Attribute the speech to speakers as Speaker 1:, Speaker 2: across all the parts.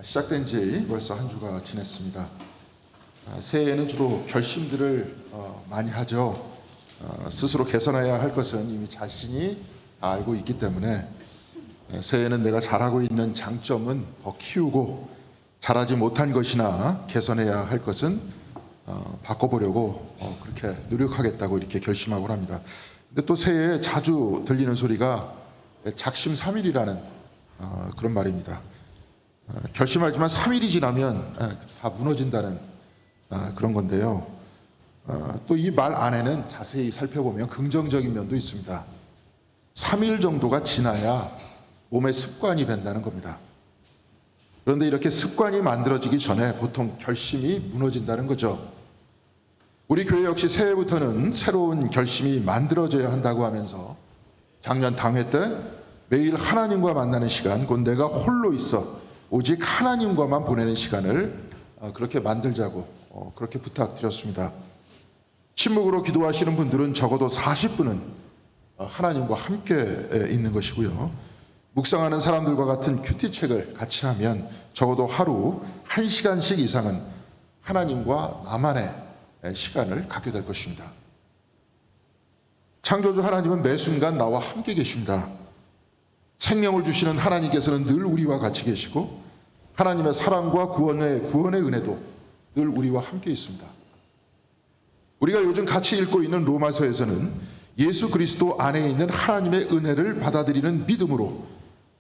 Speaker 1: 시작된 지 벌써 한 주가 지났습니다. 새해에는 주로 결심들을 많이 하죠. 스스로 개선해야 할 것은 이미 자신이 알고 있기 때문에 새해에는 내가 잘하고 있는 장점은 더 키우고 잘하지 못한 것이나 개선해야 할 것은 바꿔보려고 그렇게 노력하겠다고 이렇게 결심하고 합니다. 근데 또 새해에 자주 들리는 소리가 작심삼일이라는 그런 말입니다. 결심하지만 3일이 지나면 다 무너진다는 그런 건데요. 또 이 말 안에는 자세히 살펴보면 긍정적인 면도 있습니다. 3일 정도가 지나야 몸의 습관이 된다는 겁니다. 그런데 이렇게 습관이 만들어지기 전에 보통 결심이 무너진다는 거죠. 우리 교회 역시 새해부터는 새로운 결심이 만들어져야 한다고 하면서 작년 당회 때 매일 하나님과 만나는 시간, 곧 내가 홀로 있어 오직 하나님과만 보내는 시간을 그렇게 만들자고 그렇게 부탁드렸습니다. 침묵으로 기도하시는 분들은 적어도 40분은 하나님과 함께 있는 것이고요. 묵상하는 사람들과 같은 큐티책을 같이 하면 적어도 하루 1시간씩 이상은 하나님과 나만의 시간을 갖게 될 것입니다. 창조주 하나님은 매 순간 나와 함께 계십니다. 생명을 주시는 하나님께서는 늘 우리와 같이 계시고 하나님의 사랑과 구원의 은혜도 늘 우리와 함께 있습니다. 우리가 요즘 같이 읽고 있는 로마서에서는 예수 그리스도 안에 있는 하나님의 은혜를 받아들이는 믿음으로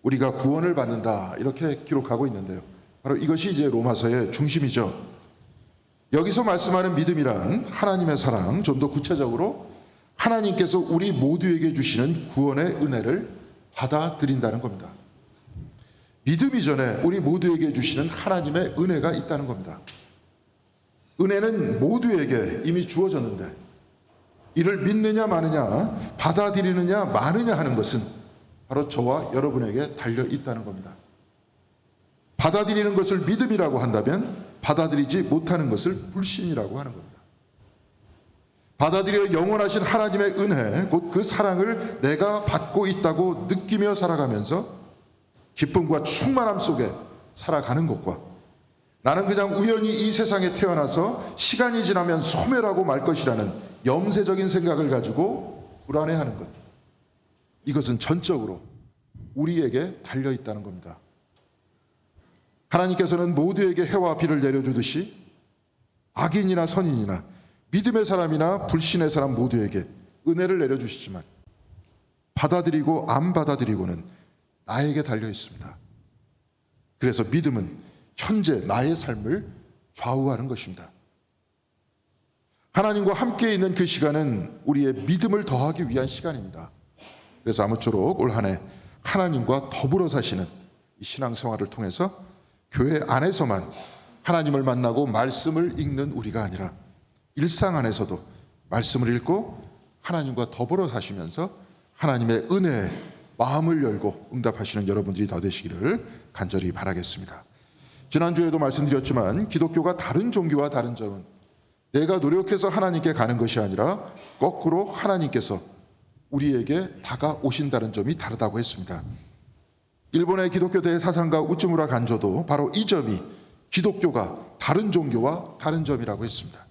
Speaker 1: 우리가 구원을 받는다 이렇게 기록하고 있는데요. 바로 이것이 이제 로마서의 중심이죠. 여기서 말씀하는 믿음이란 하나님의 사랑, 좀 더 구체적으로 하나님께서 우리 모두에게 주시는 구원의 은혜를 받아들인다는 겁니다. 믿음 이전에 우리 모두에게 주시는 하나님의 은혜가 있다는 겁니다. 은혜는 모두에게 이미 주어졌는데 이를 믿느냐 마느냐, 받아들이느냐 마느냐 하는 것은 바로 저와 여러분에게 달려 있다는 겁니다. 받아들이는 것을 믿음이라고 한다면 받아들이지 못하는 것을 불신이라고 하는 겁니다. 받아들여 영원하신 하나님의 은혜, 곧 그 사랑을 내가 받고 있다고 느끼며 살아가면서 기쁨과 충만함 속에 살아가는 것과 나는 그냥 우연히 이 세상에 태어나서 시간이 지나면 소멸하고 말 것이라는 염세적인 생각을 가지고 불안해하는 것, 이것은 전적으로 우리에게 달려있다는 겁니다. 하나님께서는 모두에게 해와 비를 내려주듯이 악인이나 선인이나 믿음의 사람이나 불신의 사람 모두에게 은혜를 내려주시지만 받아들이고 안 받아들이고는 나에게 달려 있습니다. 그래서 믿음은 현재 나의 삶을 좌우하는 것입니다. 하나님과 함께 있는 그 시간은 우리의 믿음을 더하기 위한 시간입니다. 그래서 아무쪼록 올 한 해 하나님과 더불어 사시는 이 신앙생활을 통해서 교회 안에서만 하나님을 만나고 말씀을 읽는 우리가 아니라 일상 안에서도 말씀을 읽고 하나님과 더불어 사시면서 하나님의 은혜에 마음을 열고 응답하시는 여러분들이 더 되시기를 간절히 바라겠습니다. 지난주에도 말씀드렸지만 기독교가 다른 종교와 다른 점은 내가 노력해서 하나님께 가는 것이 아니라 거꾸로 하나님께서 우리에게 다가오신다는 점이 다르다고 했습니다. 일본의 기독교 대사상가 우츠무라 간조도 바로 이 점이 기독교가 다른 종교와 다른 점이라고 했습니다.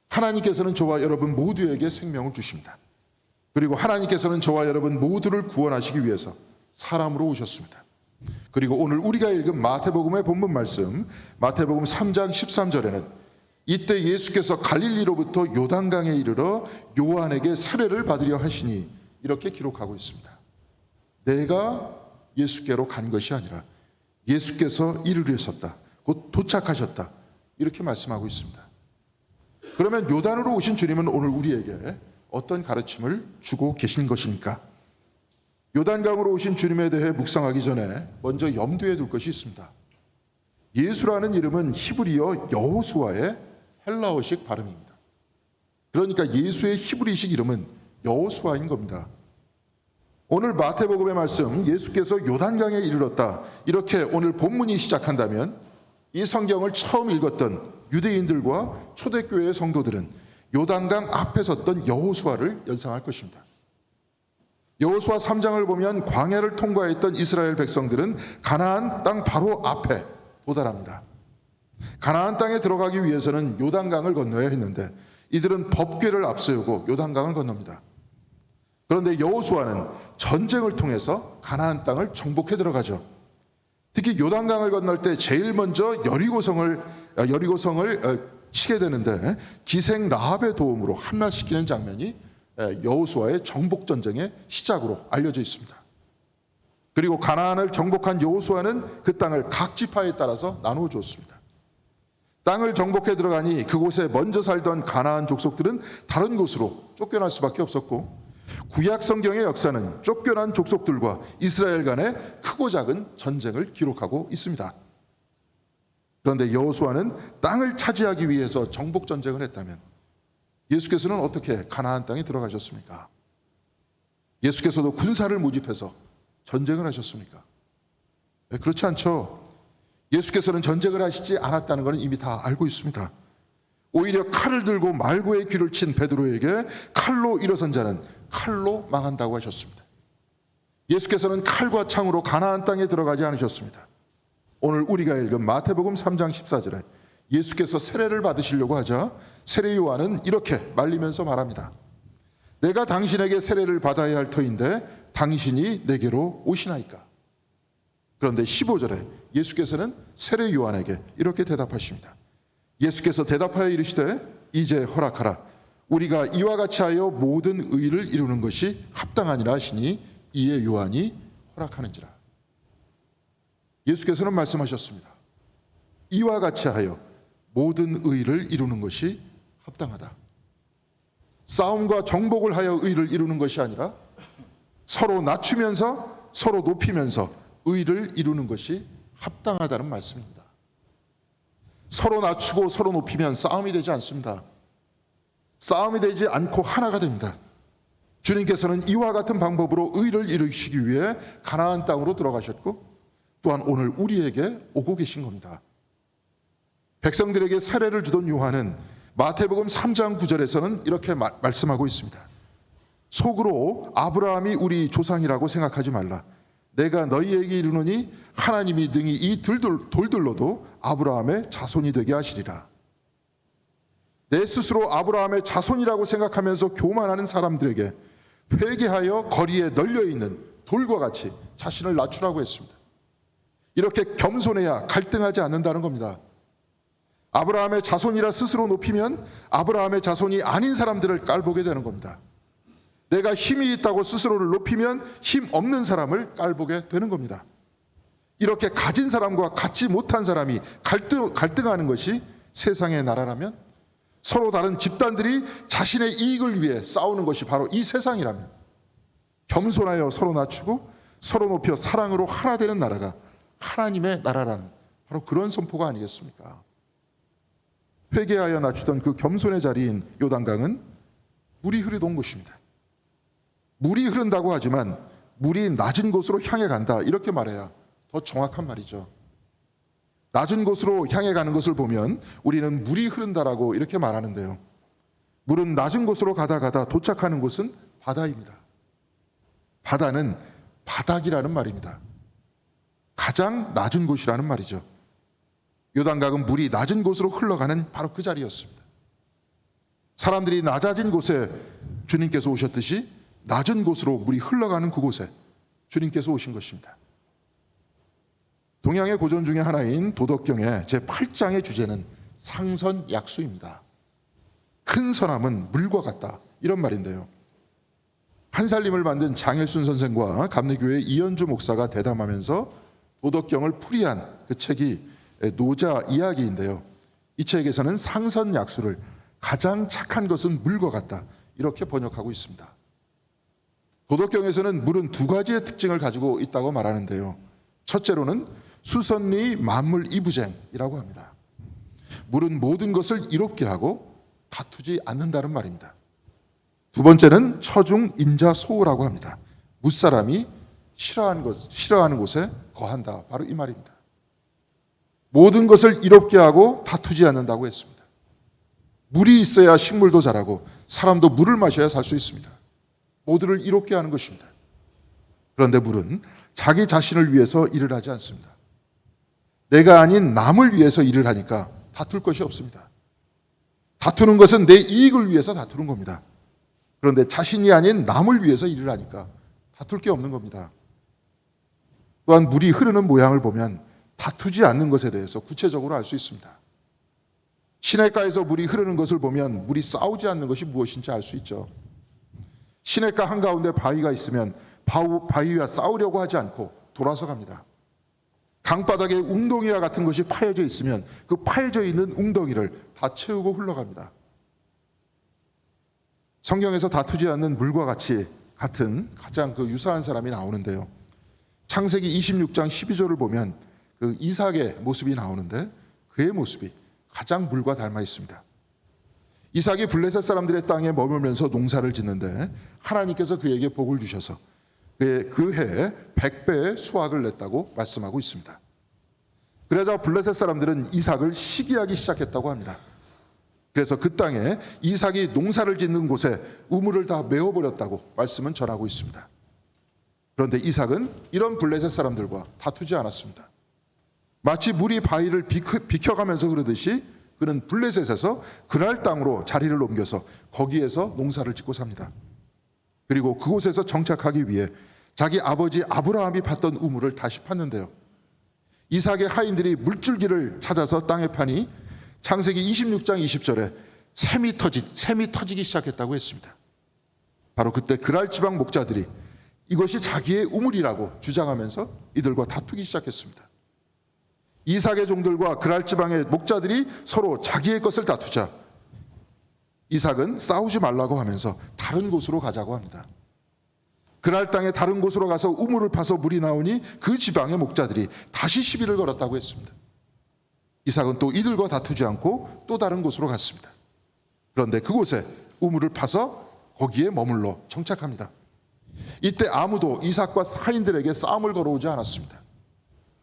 Speaker 1: 하나님께서는 저와 여러분 모두에게 생명을 주십니다. 그리고 하나님께서는 저와 여러분 모두를 구원하시기 위해서 사람으로 오셨습니다. 그리고 오늘 우리가 읽은 마태복음의 본문 말씀, 마태복음 3장 13절에는 이때 예수께서 갈릴리로부터 요단강에 이르러 요한에게 세례를 받으려 하시니 이렇게 기록하고 있습니다. 내가 예수께로 간 것이 아니라 예수께서 이르르셨다, 곧 도착하셨다, 이렇게 말씀하고 있습니다. 그러면 요단으로 오신 주님은 오늘 우리에게 어떤 가르침을 주고 계신 것입니까? 요단강으로 오신 주님에 대해 묵상하기 전에 먼저 염두에 둘 것이 있습니다. 예수라는 이름은 히브리어 여호수아의 헬라어식 발음입니다. 그러니까 예수의 히브리식 이름은 여호수아인 겁니다. 오늘 마태복음의 말씀, 예수께서 요단강에 이르렀다, 이렇게 오늘 본문이 시작한다면 이 성경을 처음 읽었던 유대인들과 초대교회의 성도들은 요단강 앞에 섰던 여호수아를 연상할 것입니다. 여호수아 3장을 보면 광야를 통과했던 이스라엘 백성들은 가나안 땅 바로 앞에 도달합니다. 가나안 땅에 들어가기 위해서는 요단강을 건너야 했는데 이들은 법궤를 앞세우고 요단강을 건넙니다. 그런데 여호수아는 전쟁을 통해서 가나안 땅을 정복해 들어가죠. 특히 요단강을 건널 때 제일 먼저 여리고성을 치게 되는데 기생 라합의 도움으로 함락시키는 장면이 여호수아의 정복 전쟁의 시작으로 알려져 있습니다. 그리고 가나안을 정복한 여호수아는 그 땅을 각 지파에 따라서 나누어 주었습니다. 땅을 정복해 들어가니 그곳에 먼저 살던 가나안 족속들은 다른 곳으로 쫓겨날 수밖에 없었고, 구약 성경의 역사는 쫓겨난 족속들과 이스라엘 간의 크고 작은 전쟁을 기록하고 있습니다. 그런데 여호수아는 땅을 차지하기 위해서 정복 전쟁을 했다면 예수께서는 어떻게 가나안 땅에 들어가셨습니까? 예수께서도 군사를 모집해서 전쟁을 하셨습니까? 그렇지 않죠. 예수께서는 전쟁을 하시지 않았다는 것은 이미 다 알고 있습니다. 오히려 칼을 들고 말고의 귀를 친 베드로에게 칼로 일어선 자는 칼로 망한다고 하셨습니다. 예수께서는 칼과 창으로 가나안 땅에 들어가지 않으셨습니다. 오늘 우리가 읽은 마태복음 3장 14절에 예수께서 세례를 받으시려고 하자 세례 요한은 이렇게 말리면서 말합니다. 내가 당신에게 세례를 받아야 할 터인데 당신이 내게로 오시나이까. 그런데 15절에 예수께서는 세례 요한에게 이렇게 대답하십니다. 예수께서 대답하여 이르시되 이제 허락하라. 우리가 이와 같이 하여 모든 의를 이루는 것이 합당하니라 하시니 이에 요한이 허락하는지라. 예수께서는 말씀하셨습니다. 이와 같이 하여 모든 의를 이루는 것이 합당하다. 싸움과 정복을 하여 의를 이루는 것이 아니라 서로 낮추면서 서로 높이면서 의를 이루는 것이 합당하다는 말씀입니다. 서로 낮추고 서로 높이면 싸움이 되지 않습니다. 싸움이 되지 않고 하나가 됩니다. 주님께서는 이와 같은 방법으로 의를 이루시기 위해 가나안 땅으로 들어가셨고 또한 오늘 우리에게 오고 계신 겁니다. 백성들에게 세례를 주던 요한은 마태복음 3장 9절에서는 이렇게 말씀하고 있습니다. 속으로 아브라함이 우리 조상이라고 생각하지 말라. 내가 너희에게 이르노니 하나님이 능히 이 돌들로도 아브라함의 자손이 되게 하시리라. 내 스스로 아브라함의 자손이라고 생각하면서 교만하는 사람들에게 회개하여 거리에 널려있는 돌과 같이 자신을 낮추라고 했습니다. 이렇게 겸손해야 갈등하지 않는다는 겁니다. 아브라함의 자손이라 스스로 높이면 아브라함의 자손이 아닌 사람들을 깔보게 되는 겁니다. 내가 힘이 있다고 스스로를 높이면 힘 없는 사람을 깔보게 되는 겁니다. 이렇게 가진 사람과 갖지 못한 사람이 갈등하는 것이 세상의 나라라면, 서로 다른 집단들이 자신의 이익을 위해 싸우는 것이 바로 이 세상이라면, 겸손하여 서로 낮추고 서로 높여 사랑으로 하나 되는 나라가 하나님의 나라라는 바로 그런 선포가 아니겠습니까? 회개하여 낮추던 그 겸손의 자리인 요단강은 물이 흐르던 곳입니다. 물이 흐른다고 하지만 물이 낮은 곳으로 향해 간다 이렇게 말해야 더 정확한 말이죠. 낮은 곳으로 향해 가는 것을 보면 우리는 물이 흐른다라고 이렇게 말하는데요. 물은 낮은 곳으로 가다 도착하는 곳은 바다입니다. 바다는 바닥이라는 말입니다. 가장 낮은 곳이라는 말이죠. 요단강은 물이 낮은 곳으로 흘러가는 바로 그 자리였습니다. 사람들이 낮아진 곳에 주님께서 오셨듯이 낮은 곳으로 물이 흘러가는 그곳에 주님께서 오신 것입니다. 동양의 고전 중에 하나인 도덕경의 제8장의 주제는 상선약수입니다. 큰 선함은 물과 같다 이런 말인데요. 한살림을 만든 장일순 선생과 감리교회 이현주 목사가 대담하면서 도덕경을 풀이한 그 책이 노자 이야기인데요. 이 책에서는 상선약수를 가장 착한 것은 물과 같다 이렇게 번역하고 있습니다. 도덕경에서는 물은 두 가지의 특징을 가지고 있다고 말하는데요. 첫째로는 수선리 만물 이부쟁이라고 합니다. 물은 모든 것을 이롭게 하고 다투지 않는다는 말입니다. 두 번째는 처중 인자 소우라고 합니다. 무사람이 싫어하는 곳에 거한다. 바로 이 말입니다. 모든 것을 이롭게 하고 다투지 않는다고 했습니다. 물이 있어야 식물도 자라고 사람도 물을 마셔야 살 수 있습니다. 모두를 이롭게 하는 것입니다. 그런데 물은 자기 자신을 위해서 일을 하지 않습니다. 내가 아닌 남을 위해서 일을 하니까 다툴 것이 없습니다. 다투는 것은 내 이익을 위해서 다투는 겁니다. 그런데 자신이 아닌 남을 위해서 일을 하니까 다툴 게 없는 겁니다. 또한 물이 흐르는 모양을 보면 다투지 않는 것에 대해서 구체적으로 알 수 있습니다. 시냇가에서 물이 흐르는 것을 보면 물이 싸우지 않는 것이 무엇인지 알 수 있죠. 시냇가 한가운데 바위가 있으면 바위와 싸우려고 하지 않고 돌아서 갑니다. 강바닥에 웅덩이와 같은 것이 파여져 있으면 그 파여져 있는 웅덩이를 다 채우고 흘러갑니다. 성경에서 다투지 않는 물과 같은 가장 유사한 사람이 나오는데요. 창세기 26장 12절을 보면 그 이삭의 모습이 나오는데 그의 모습이 가장 물과 닮아 있습니다. 이삭이 블레셋 사람들의 땅에 머물면서 농사를 짓는데 하나님께서 그에게 복을 주셔서 그 해에 100배의 수확을 냈다고 말씀하고 있습니다. 그러자 블레셋 사람들은 이삭을 시기하기 시작했다고 합니다. 그래서 그 땅에 이삭이 농사를 짓는 곳에 우물을 다 메워버렸다고 말씀은 전하고 있습니다. 그런데 이삭은 이런 블레셋 사람들과 다투지 않았습니다. 마치 물이 바위를 비켜가면서 흐르듯이 그는 블레셋에서 그랄 땅으로 자리를 옮겨서 거기에서 농사를 짓고 삽니다. 그리고 그곳에서 정착하기 위해 자기 아버지 아브라함이 팠던 우물을 다시 팠는데요. 이삭의 하인들이 물줄기를 찾아서 땅에 파니 창세기 26장 20절에 샘이 터지기 시작했다고 했습니다. 바로 그때 그랄 지방 목자들이 이것이 자기의 우물이라고 주장하면서 이들과 다투기 시작했습니다. 이삭의 종들과 그랄 지방의 목자들이 서로 자기의 것을 다투자 이삭은 싸우지 말라고 하면서 다른 곳으로 가자고 합니다. 그랄 땅의 다른 곳으로 가서 우물을 파서 물이 나오니 그 지방의 목자들이 다시 시비를 걸었다고 했습니다. 이삭은 또 이들과 다투지 않고 또 다른 곳으로 갔습니다. 그런데 그곳에 우물을 파서 거기에 머물러 정착합니다. 이때 아무도 이삭과 하인들에게 싸움을 걸어오지 않았습니다.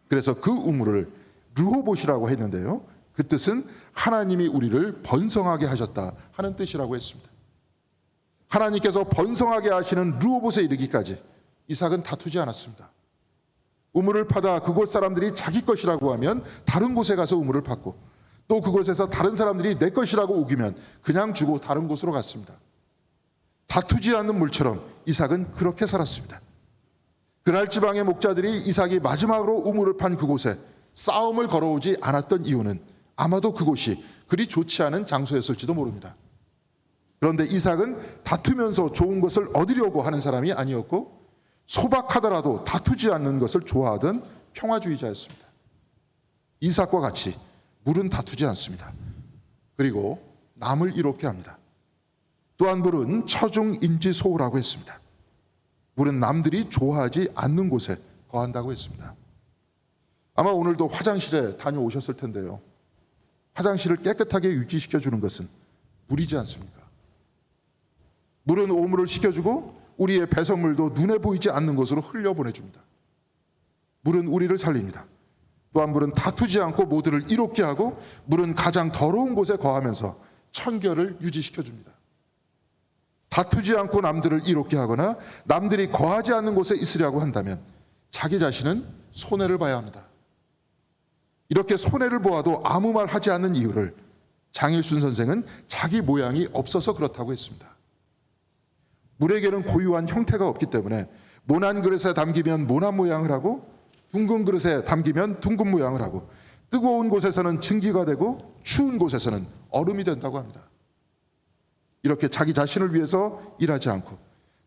Speaker 1: 그래서 그 우물을 르호봇이라고 했는데요. 그 뜻은 하나님이 우리를 번성하게 하셨다 하는 뜻이라고 했습니다. 하나님께서 번성하게 하시는 르호봇에 이르기까지 이삭은 다투지 않았습니다. 우물을 파다 그곳 사람들이 자기 것이라고 하면 다른 곳에 가서 우물을 팠고 또 그곳에서 다른 사람들이 내 것이라고 우기면 그냥 주고 다른 곳으로 갔습니다. 다투지 않는 물처럼 이삭은 그렇게 살았습니다. 그랄 지방의 목자들이 이삭이 마지막으로 우물을 판 그곳에 싸움을 걸어오지 않았던 이유는 아마도 그곳이 그리 좋지 않은 장소였을지도 모릅니다. 그런데 이삭은 다투면서 좋은 것을 얻으려고 하는 사람이 아니었고 소박하더라도 다투지 않는 것을 좋아하던 평화주의자였습니다. 이삭과 같이 물은 다투지 않습니다. 그리고 남을 이롭게 합니다. 또한 물은 처중인지소우라고 했습니다. 물은 남들이 좋아하지 않는 곳에 거한다고 했습니다. 아마 오늘도 화장실에 다녀오셨을 텐데요. 화장실을 깨끗하게 유지시켜주는 것은 물이지 않습니까? 물은 오물을 식혀주고 우리의 배설물도 눈에 보이지 않는 곳으로 흘려보내줍니다. 물은 우리를 살립니다. 또한 물은 다투지 않고 모두를 이롭게 하고 물은 가장 더러운 곳에 거하면서 청결을 유지시켜줍니다. 다투지 않고 남들을 이롭게 하거나 남들이 거하지 않는 곳에 있으려고 한다면 자기 자신은 손해를 봐야 합니다. 이렇게 손해를 보아도 아무 말 하지 않는 이유를 장일순 선생은 자기 모양이 없어서 그렇다고 했습니다. 물에게는 고유한 형태가 없기 때문에 모난 그릇에 담기면 모난 모양을 하고 둥근 그릇에 담기면 둥근 모양을 하고 뜨거운 곳에서는 증기가 되고 추운 곳에서는 얼음이 된다고 합니다. 이렇게 자기 자신을 위해서 일하지 않고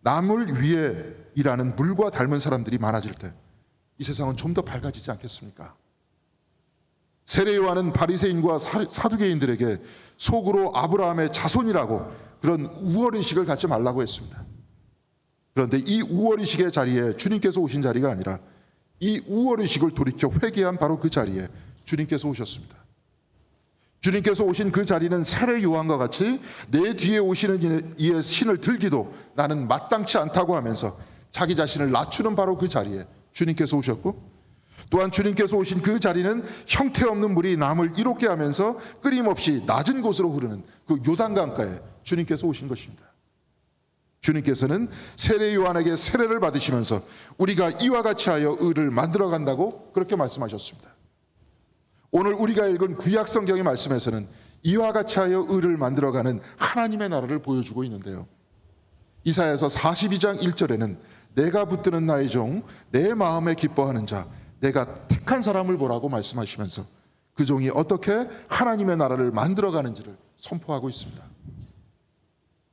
Speaker 1: 남을 위해 일하는 물과 닮은 사람들이 많아질 때 이 세상은 좀 더 밝아지지 않겠습니까? 세례 요한은 바리새인과 사두개인들에게 속으로 아브라함의 자손이라고 그런 우월의식을 갖지 말라고 했습니다. 그런데 이 우월의식의 자리에 주님께서 오신 자리가 아니라 이 우월의식을 돌이켜 회개한 바로 그 자리에 주님께서 오셨습니다. 주님께서 오신 그 자리는 세례 요한과 같이 내 뒤에 오시는 이의 신을 들기도 나는 마땅치 않다고 하면서 자기 자신을 낮추는 바로 그 자리에 주님께서 오셨고 또한 주님께서 오신 그 자리는 형태없는 물이 남을 이롭게 하면서 끊임없이 낮은 곳으로 흐르는 그 요단강가에 주님께서 오신 것입니다. 주님께서는 세례 요한에게 세례를 받으시면서 우리가 이와 같이 하여 의를 만들어 간다고 그렇게 말씀하셨습니다. 오늘 우리가 읽은 구약 성경의 말씀에서는 이와 같이 하여 의를 만들어가는 하나님의 나라를 보여주고 있는데요. 이사야서 42장 1절에는 내가 붙드는 나의 종, 내 마음에 기뻐하는 자, 내가 택한 사람을 보라고 말씀하시면서 그 종이 어떻게 하나님의 나라를 만들어가는지를 선포하고 있습니다.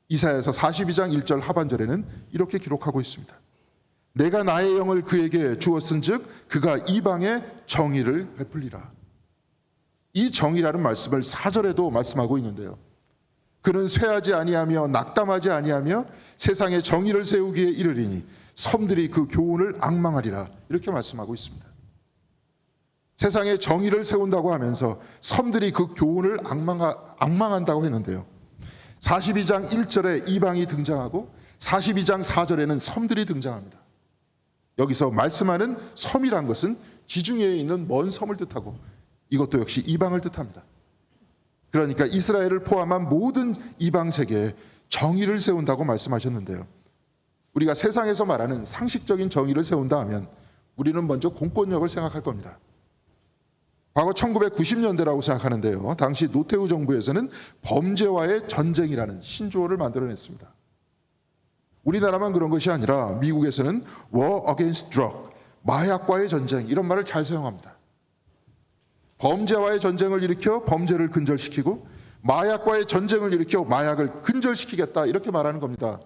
Speaker 1: 이사야서 42장 1절 하반절에는 이렇게 기록하고 있습니다. 내가 나의 영을 그에게 주었은즉 그가 이방에 정의를 베풀리라. 이 정의라는 말씀을 4절에도 말씀하고 있는데요. 그는 쇠하지 아니하며 낙담하지 아니하며 세상에 정의를 세우기에 이르리니 섬들이 그 교훈을 앙망하리라. 이렇게 말씀하고 있습니다. 세상에 정의를 세운다고 하면서 섬들이 그 교훈을 앙망한다고 했는데요. 42장 1절에 이방이 등장하고 42장 4절에는 섬들이 등장합니다. 여기서 말씀하는 섬이란 것은 지중해에 있는 먼 섬을 뜻하고 이것도 역시 이방을 뜻합니다. 그러니까 이스라엘을 포함한 모든 이방 세계에 정의를 세운다고 말씀하셨는데요. 우리가 세상에서 말하는 상식적인 정의를 세운다 하면 우리는 먼저 공권력을 생각할 겁니다. 과거 1990년대라고 생각하는데요. 당시 노태우 정부에서는 범죄와의 전쟁이라는 신조어를 만들어냈습니다. 우리나라만 그런 것이 아니라 미국에서는 War Against Drug, 마약과의 전쟁 이런 말을 잘 사용합니다. 범죄와의 전쟁을 일으켜 범죄를 근절시키고 마약과의 전쟁을 일으켜 마약을 근절시키겠다 이렇게 말하는 겁니다.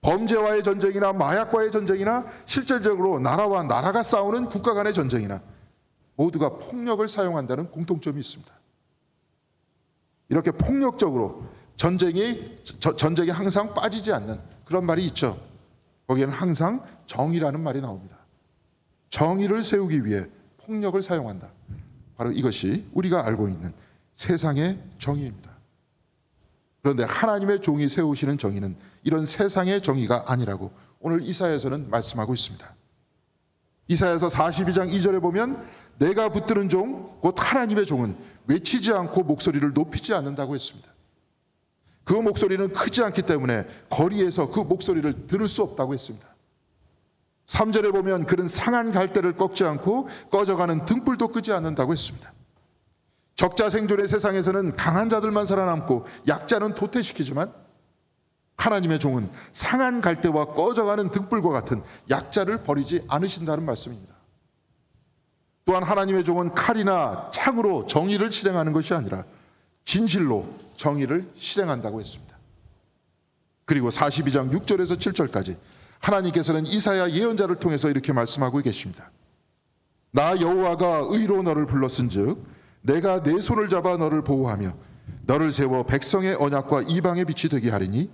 Speaker 1: 범죄와의 전쟁이나 마약과의 전쟁이나 실질적으로 나라와 나라가 싸우는 국가 간의 전쟁이나 모두가 폭력을 사용한다는 공통점이 있습니다. 이렇게 폭력적으로 전쟁이 항상 빠지지 않는 그런 말이 있죠. 거기에는 항상 정의라는 말이 나옵니다. 정의를 세우기 위해 폭력을 사용한다. 바로 이것이 우리가 알고 있는 세상의 정의입니다. 그런데 하나님의 종이 세우시는 정의는 이런 세상의 정의가 아니라고 오늘 이사야서는 말씀하고 있습니다. 이사야서 42장 2절에 보면 내가 붙드는 종, 곧 하나님의 종은 외치지 않고 목소리를 높이지 않는다고 했습니다. 그 목소리는 크지 않기 때문에 거리에서 그 목소리를 들을 수 없다고 했습니다. 3절에 보면 그는 상한 갈대를 꺾지 않고 꺼져가는 등불도 끄지 않는다고 했습니다. 적자 생존의 세상에서는 강한 자들만 살아남고 약자는 도태시키지만 하나님의 종은 상한 갈대와 꺼져가는 등불과 같은 약자를 버리지 않으신다는 말씀입니다. 또한 하나님의 종은 칼이나 창으로 정의를 실행하는 것이 아니라 진실로 정의를 실행한다고 했습니다. 그리고 42장 6절에서 7절까지 하나님께서는 이사야 예언자를 통해서 이렇게 말씀하고 계십니다. 나 여호와가 의로 너를 불렀은즉 내가 내 손을 잡아 너를 보호하며 너를 세워 백성의 언약과 이방의 빛이 되게 하리니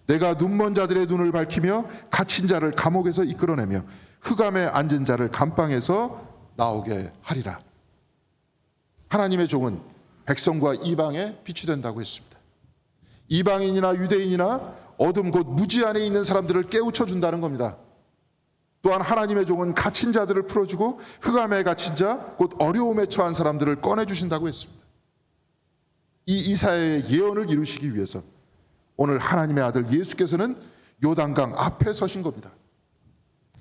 Speaker 1: 내가 눈먼 자들의 눈을 밝히며 갇힌 자를 감옥에서 이끌어내며 흑암에 앉은 자를 감방에서 나오게 하리라. 하나님의 종은 백성과 이방의 빛이 된다고 했습니다. 이방인이나 유대인이나 어둠 곧 무지 안에 있는 사람들을 깨우쳐 준다는 겁니다. 또한 하나님의 종은 갇힌 자들을 풀어주고 흑암에 갇힌 자 곧 어려움에 처한 사람들을 꺼내주신다고 했습니다. 이 이사야의 예언을 이루시기 위해서 오늘 하나님의 아들 예수께서는 요단강 앞에 서신 겁니다.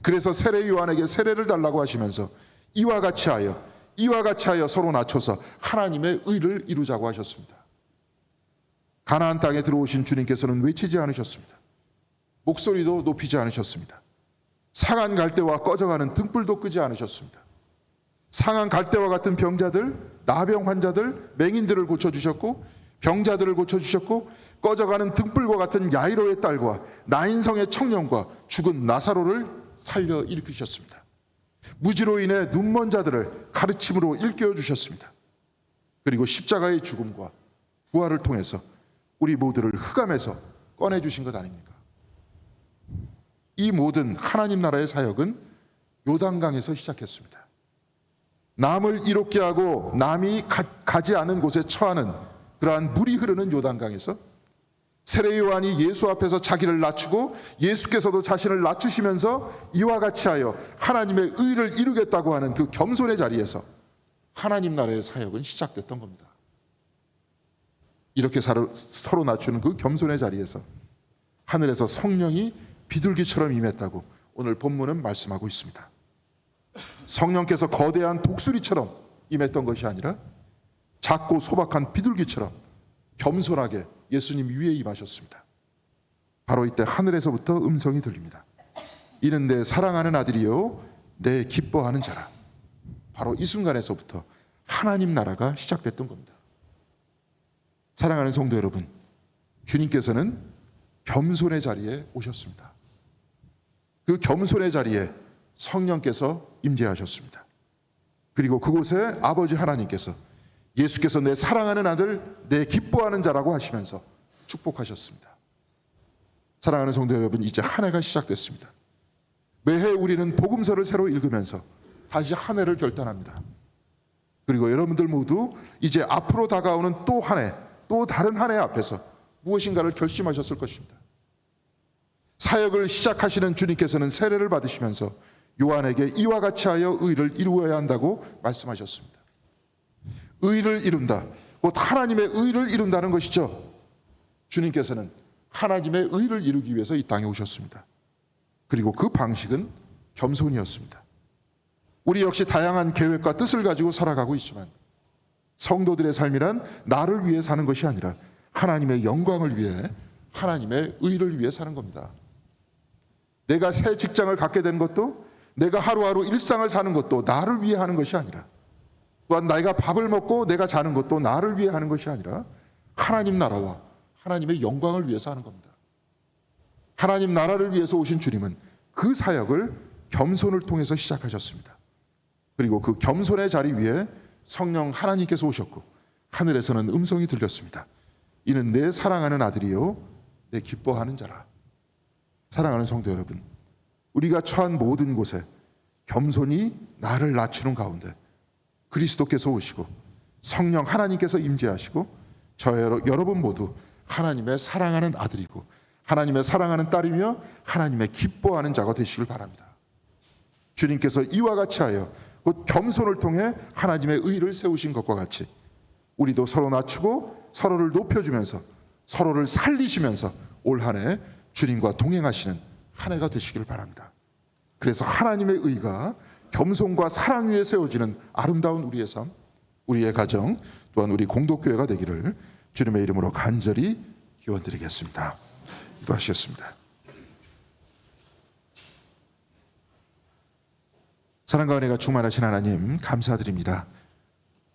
Speaker 1: 그래서 세례 요한에게 세례를 달라고 하시면서 이와 같이 하여 서로 낮춰서 하나님의 의를 이루자고 하셨습니다. 가나안 땅에 들어오신 주님께서는 외치지 않으셨습니다. 목소리도 높이지 않으셨습니다. 상한 갈대와 꺼져가는 등불도 끄지 않으셨습니다. 상한 갈대와 같은 병자들, 나병 환자들, 맹인들을 고쳐주셨고 병자들을 고쳐주셨고 꺼져가는 등불과 같은 야이로의 딸과 나인성의 청년과 죽은 나사로를 살려 일으키셨습니다. 무지로 인해 눈먼 자들을 가르침으로 일깨워 주셨습니다. 그리고 십자가의 죽음과 부활을 통해서 우리 모두를 흑암에서 꺼내주신 것 아닙니까? 이 모든 하나님 나라의 사역은 요단강에서 시작했습니다. 남을 이롭게 하고 남이 가지 않은 곳에 처하는 그러한 물이 흐르는 요단강에서 세례 요한이 예수 앞에서 자기를 낮추고 예수께서도 자신을 낮추시면서 이와 같이 하여 하나님의 의를 이루겠다고 하는 그 겸손의 자리에서 하나님 나라의 사역은 시작됐던 겁니다. 이렇게 서로 낮추는 그 겸손의 자리에서 하늘에서 성령이 비둘기처럼 임했다고 오늘 본문은 말씀하고 있습니다. 성령께서 거대한 독수리처럼 임했던 것이 아니라 작고 소박한 비둘기처럼 겸손하게 예수님 위에 임하셨습니다. 바로 이때 하늘에서부터 음성이 들립니다. 이는 내 사랑하는 아들이요 내 기뻐하는 자라. 바로 이 순간에서부터 하나님 나라가 시작됐던 겁니다. 사랑하는 성도 여러분, 주님께서는 겸손의 자리에 오셨습니다. 그 겸손의 자리에 성령께서 임재하셨습니다. 그리고 그곳에 아버지 하나님께서 예수께서 내 사랑하는 아들, 내 기뻐하는 자라고 하시면서 축복하셨습니다. 사랑하는 성도 여러분, 이제 한 해가 시작됐습니다. 매해 우리는 복음서를 새로 읽으면서 다시 한 해를 결단합니다. 그리고 여러분들 모두 이제 앞으로 다가오는 또 한 해, 또 다른 한 해 앞에서 무엇인가를 결심하셨을 것입니다. 사역을 시작하시는 주님께서는 세례를 받으시면서 요한에게 이와 같이 하여 의를 이루어야 한다고 말씀하셨습니다. 의를 이룬다, 곧 하나님의 의를 이룬다는 것이죠. 주님께서는 하나님의 의를 이루기 위해서 이 땅에 오셨습니다. 그리고 그 방식은 겸손이었습니다. 우리 역시 다양한 계획과 뜻을 가지고 살아가고 있지만 성도들의 삶이란 나를 위해 사는 것이 아니라 하나님의 영광을 위해, 하나님의 의를 위해 사는 겁니다. 내가 새 직장을 갖게 된 것도, 내가 하루하루 일상을 사는 것도 나를 위해 하는 것이 아니라, 또한 내가 밥을 먹고 내가 자는 것도 나를 위해 하는 것이 아니라 하나님 나라와 하나님의 영광을 위해서 하는 겁니다. 하나님 나라를 위해서 오신 주님은 그 사역을 겸손을 통해서 시작하셨습니다. 그리고 그 겸손의 자리 위에 성령 하나님께서 오셨고 하늘에서는 음성이 들렸습니다. 이는 내 사랑하는 아들이요 내 기뻐하는 자라. 사랑하는 성도 여러분, 우리가 처한 모든 곳에 겸손히 나를 낮추는 가운데 그리스도께서 오시고 성령 하나님께서 임재하시고 여러분 모두 하나님의 사랑하는 아들이고 하나님의 사랑하는 딸이며 하나님의 기뻐하는 자가 되시길 바랍니다. 주님께서 이와 같이 하여 곧 겸손을 통해 하나님의 의를 세우신 것과 같이 우리도 서로 낮추고 서로를 높여주면서 서로를 살리시면서 올 한 해 주님과 동행하시는 한 해가 되시길 바랍니다. 그래서 하나님의 의가 겸손과 사랑 위에 세워지는 아름다운 우리의 삶, 우리의 가정, 또한 우리 공동교회가 되기를 주님의 이름으로 간절히 기원드리겠습니다. 기도하시겠습니다. 사랑과 은혜가 충만하신 하나님, 감사드립니다.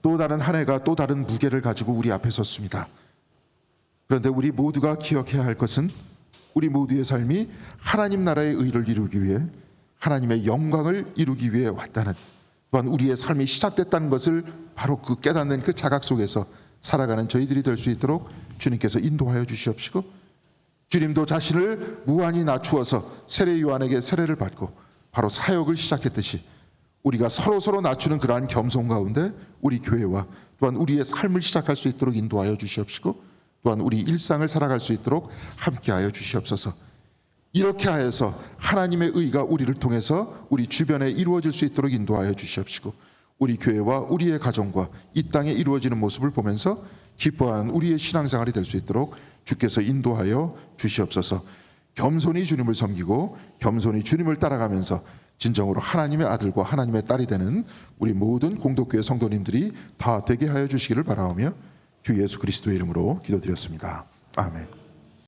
Speaker 1: 또 다른 한 해가 또 다른 무게를 가지고 우리 앞에 섰습니다. 그런데 우리 모두가 기억해야 할 것은 우리 모두의 삶이 하나님 나라의 의를 이루기 위해, 하나님의 영광을 이루기 위해 왔다는, 또한 우리의 삶이 시작됐다는 것을 바로 그 깨닫는 그 자각 속에서 살아가는 저희들이 될 수 있도록 주님께서 인도하여 주시옵시고, 주님도 자신을 무한히 낮추어서 세례 요한에게 세례를 받고 바로 사역을 시작했듯이 우리가 서로 낮추는 그러한 겸손 가운데 우리 교회와 또한 우리의 삶을 시작할 수 있도록 인도하여 주시옵시고, 또한 우리 일상을 살아갈 수 있도록 함께하여 주시옵소서. 이렇게 하여서 하나님의 의가 우리를 통해서 우리 주변에 이루어질 수 있도록 인도하여 주시옵시고, 우리 교회와 우리의 가정과 이 땅에 이루어지는 모습을 보면서 기뻐하는 우리의 신앙생활이 될 수 있도록 주께서 인도하여 주시옵소서. 겸손히 주님을 섬기고 겸손히 주님을 따라가면서 진정으로 하나님의 아들과 하나님의 딸이 되는 우리 모든 공동교회 성도님들이 다 되게 하여 주시기를 바라오며 주 예수 그리스도의 이름으로 기도드렸습니다. 아멘.